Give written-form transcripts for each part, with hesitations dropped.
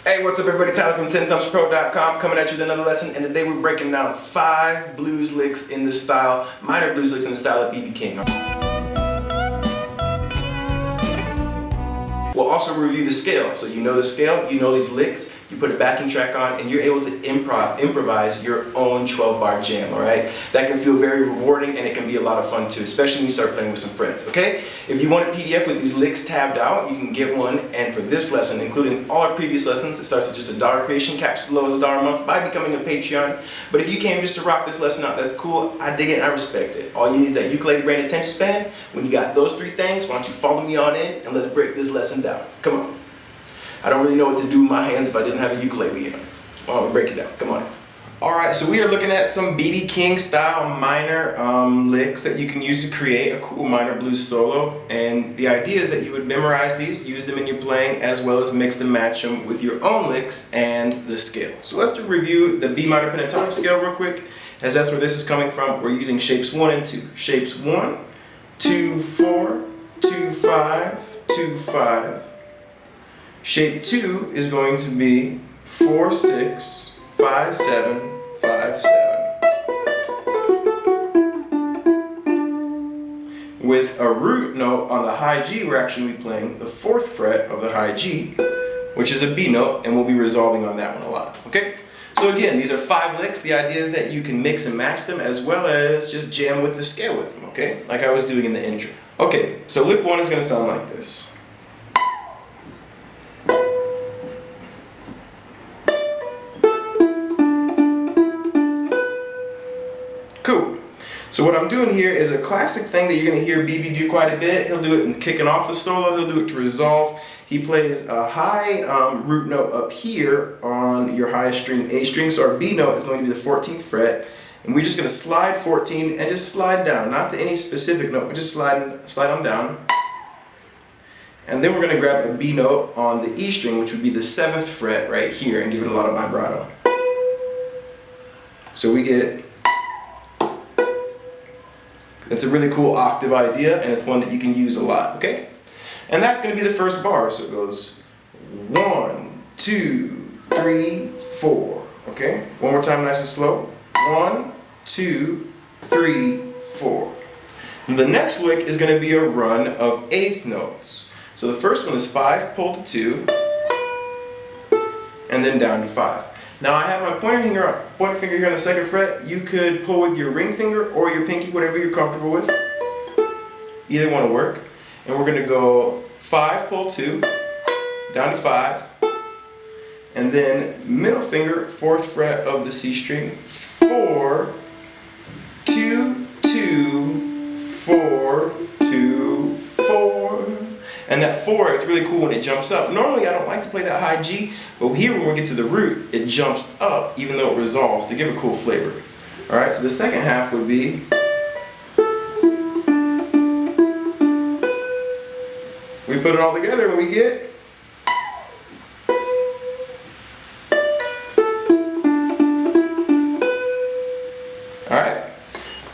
Hey, what's up everybody? Tyler from TenthumbsPro.com coming at you with another lesson, and today we're breaking down 5 blues licks in the style, minor blues licks in the style of B.B. King. We'll also review the scale, so you know the scale, you know these licks, you put a backing track on, and you're able to improvise your own 12-bar jam, alright? That can feel very rewarding, and it can be a lot of fun too, especially when you start playing with some friends, okay? If you want a PDF with these licks tabbed out, you can get one, and for this lesson, including all our previous lessons, it starts at just $1 creation, caps as low as $1 a month by becoming a Patreon. But if you came just to rock this lesson out, that's cool, I dig it, I respect it. All you need is that ukulele brain attention span. When you got those 3 things, why don't you follow me on in, and let's break this lesson down. Come on. I don't really know what to do with my hands if I didn't have a ukulele in them. Well, we'll break it down. Come on. Alright, so we are looking at some B.B. King style minor licks that you can use to create a cool minor blues solo. And the idea is that you would memorize these, use them in your playing, as well as mix and match them with your own licks and the scale. So let's review the B minor pentatonic scale real quick, as that's where this is coming from. We're using shapes 1 and 2. Shapes 1, 2, 4, 2, 5, 2, 5. Shape 2 is going to be 4, 6, 5, 7, 5, 7. With a root note on the high G, we're actually playing the 4th fret of the high G, which is a B note, and we'll be resolving on that one a lot, okay? So again, these are 5 licks. The idea is that you can mix and match them as well as just jam with the scale with them, okay? Like I was doing in the intro. Okay, so lick 1 is going to sound like this. Cool. So what I'm doing here is a classic thing that you're going to hear BB do quite a bit. He'll do it in kicking off the solo. He'll do it to resolve. He plays a high root note up here on your highest string, A string. So our B note is going to be the 14th fret. And we're just going to slide 14 and just slide down. Not to any specific note, but just slide on down. And then we're going to grab a B note on the E string, which would be the 7th fret right here, and give it a lot of vibrato. So we get... It's a really cool octave idea, and it's one that you can use a lot, okay? And that's going to be the first bar, so it goes 1, 2, 3, 4, okay? One more time, nice and slow. 1, 2, 3, 4. And the next lick is going to be a run of 8th notes. So the first one is 5, pull to 2, and then down to 5. Now I have my pointer finger here on the 2nd fret. You could pull with your ring finger or your pinky, whatever you're comfortable with. Either one will work. And we're going to go 5, pull 2, down to 5. And then middle finger, 4th fret of the C string, 4, 2, 2, 4, 2, 4. And that 4, it's really cool when it jumps up. Normally I don't like to play that high G, but here when we get to the root, it jumps up even though it resolves to give a cool flavor. Alright, so the second half would be... We put it all together and we get... Alright.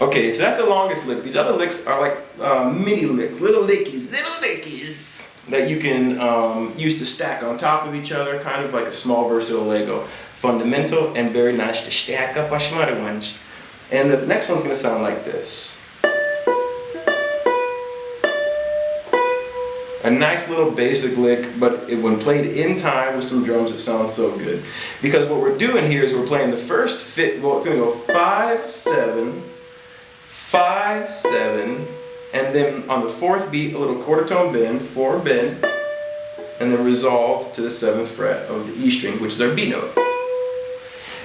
Okay, so that's the longest lick. These other licks are like mini licks, little lickies that you can use to stack on top of each other, kind of like a small versatile Lego. Fundamental and very nice to stack up on some other ones. And the next one's going to sound like this. A nice little basic lick, but when played in time with some drums, it sounds so good. Because what we're doing here is we're playing the first fit, well, it's going to go 5, 7, 5, 7, and then on the 4th beat, a little quarter tone bend, 4 bend, and then resolve to the 7th fret of the E string, which is our B note.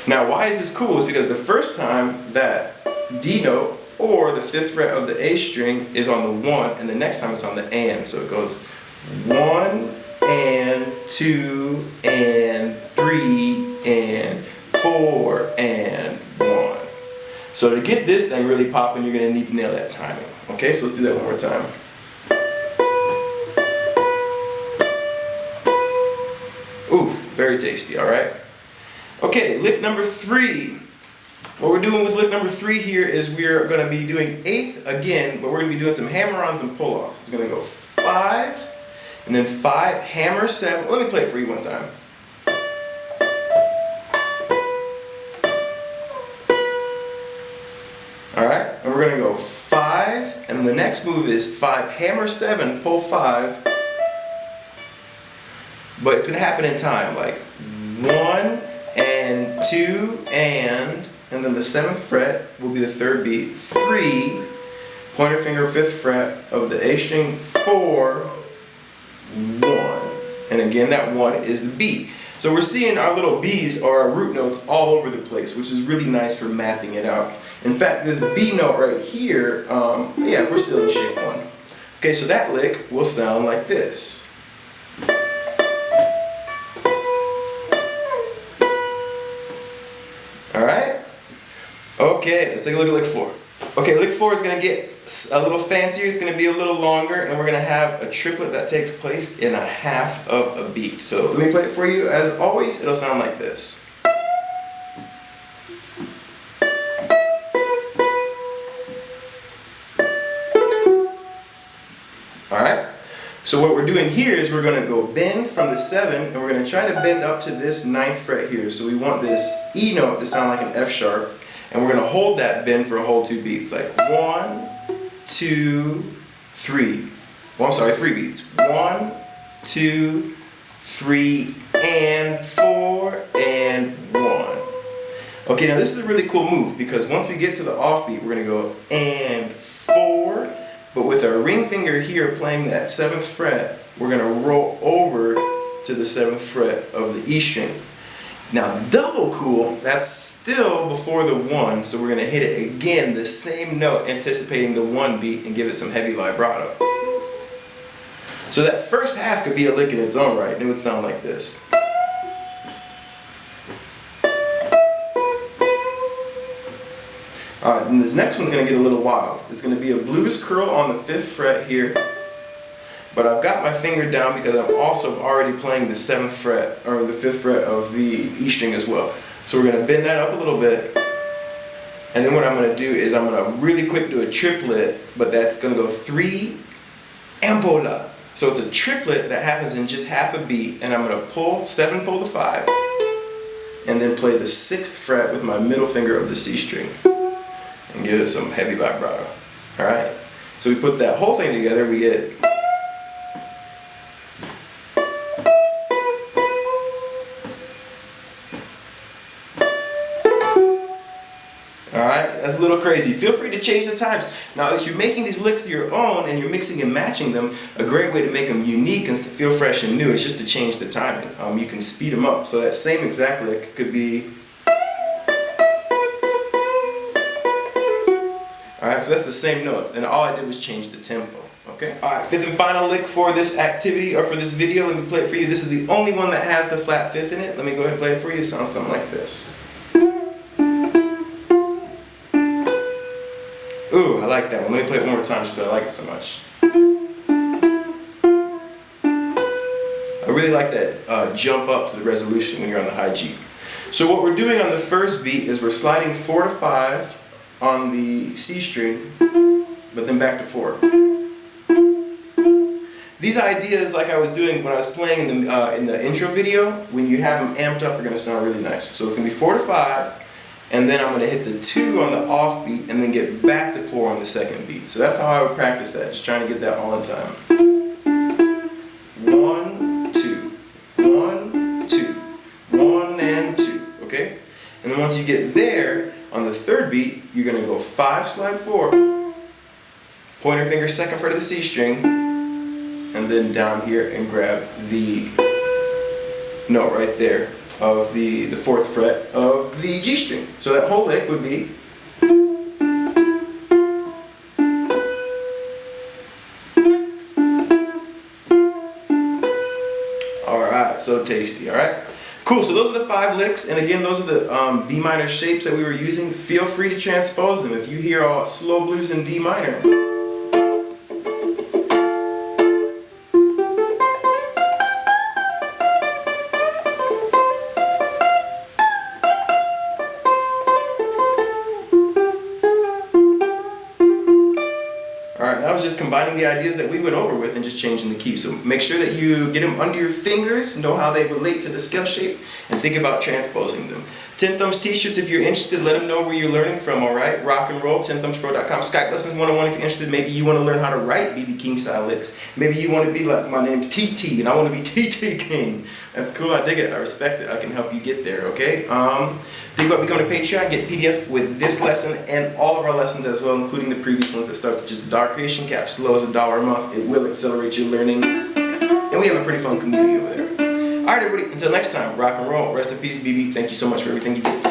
Now, why is this cool? Is because the first time that D note or the 5th fret of the A string is on the 1, and the next time it's on the and. So it goes 1 and 2 and 3 and 4 and 1. So to get this thing really popping, you're going to need to nail that timing. Okay, so let's do that one more time. Oof, very tasty, alright? Okay, lick number 3. What we're doing with lick number 3 here is we're going to be doing 8th again, but we're going to be doing some hammer-ons and pull-offs. It's going to go 5, and then 5, hammer 7. Let me play it for you one time. and we're gonna go 5, and the next move is 5, hammer 7, pull 5. But it's gonna happen in time, like 1 and 2 and then the 7th fret will be the 3rd beat, 3, pointer finger 5th fret of the A string, 4, 1. And again, that 1 is the B. So we're seeing our little B's or our root notes all over the place, which is really nice for mapping it out. In fact, this B note right here, yeah, we're still in shape 1. Okay, so that lick will sound like this. Alright? Okay, let's take a look at lick 4. Okay, lick 4 is going to get a little fancier, it's going to be a little longer, and we're going to have a triplet that takes place in a half of a beat. So let me play it for you. As always, it'll sound like this. Alright? So what we're doing here is we're going to go bend from the 7, and we're going to try to bend up to this 9th fret here. So we want this E note to sound like an F sharp, and we're going to hold that bend for a whole 2 beats, like 1, 2, 3. Well, I'm sorry, 3 beats. 1, 2, 3, and 4, and 1. Okay, now this is a really cool move because once we get to the offbeat, we're going to go and 4. But with our ring finger here playing that 7th fret, we're going to roll over to the 7th fret of the E string. Now double cool, that's still before the 1, so we're going to hit it again, the same note, anticipating the 1 beat and give it some heavy vibrato. So that first half could be a lick in its own right, and it would sound like this. Alright, and this next one's going to get a little wild. It's going to be a blues curl on the 5th fret here. But I've got my finger down because I'm also already playing the 7th fret, or the 5th fret of the E string as well. So we're going to bend that up a little bit. And then what I'm going to do is I'm going to really quick do a triplet, but that's going to go 3, ampola. So it's a triplet that happens in just half a beat, and I'm going to pull 7, pull the 5, and then play the 6th fret with my middle finger of the C string. And give it some heavy vibrato. Alright? So we put that whole thing together, we get. Alright, that's a little crazy. Feel free to change the times. Now as you're making these licks your own and you're mixing and matching them, a great way to make them unique and feel fresh and new is just to change the timing. You can speed them up. So that same exact lick could be. Alright, so that's the same notes, and all I did was change the tempo, okay? Alright, 5th and final lick for this activity, or for this video, let me play it for you. This is the only one that has the flat 5th in it. Let me go ahead and play it for you. It sounds something like this. Ooh, I like that one. Let me play it one more time just because I like it so much. I really like that jump up to the resolution when you're on the high G. So what we're doing on the first beat is we're sliding 4 to 5, on the C string, but then back to 4. These ideas, like I was doing when I was playing in the intro video, when you have them amped up, are going to sound really nice. So it's going to be 4 to 5, and then I'm going to hit the 2 on the off beat, and then get back to 4 on the second beat. So that's how I would practice that, just trying to get that all in time. 1, 2, 1, 2, 1, and 2, okay? And then once you get there, on the 3rd beat, you're going to go 5, slide 4, pointer finger 2nd fret of the C string, and then down here and grab the note right there of the 4th fret of the G string. So that whole lick would be. Alright, so tasty, alright? Cool, so those are the 5 licks, and again, those are the B minor shapes that we were using. Feel free to transpose them. If you hear all slow blues in D minor. Alright, that was just combining the ideas that we went over with and just changing the key. So make sure that you get them under your fingers, know how they relate to the scale shape, and think about transposing them. Tenthumbs t-shirts, if you're interested, let them know where you're learning from, alright? Rock and roll, tenthumbspro.com. Skype lessons 101 if you're interested. Maybe you want to learn how to write B.B. King style licks. Maybe you want to be like, my name's TT and I want to be TT King. That's cool, I dig it, I respect it, I can help you get there, okay? Think about becoming a Patreon, get PDF with this lesson and all of our lessons as well, including the previous ones that starts at just $1 creation cap, as low as $1 a month. It will accelerate your learning. And we have a pretty fun community over there. Alright everybody, until next time, rock and roll. Rest in peace, BB. Thank you so much for everything you did.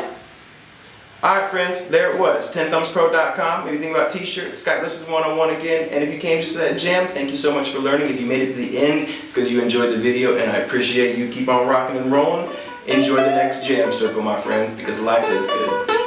Alright friends, there it was. Tenthumbspro.com. Maybe think about t-shirts, Skype lessons 101 again. And if you came just for that jam, thank you so much for learning. If you made it to the end, it's because you enjoyed the video and I appreciate you. Keep on rocking and rolling. Enjoy the next jam circle, my friends, because life is good.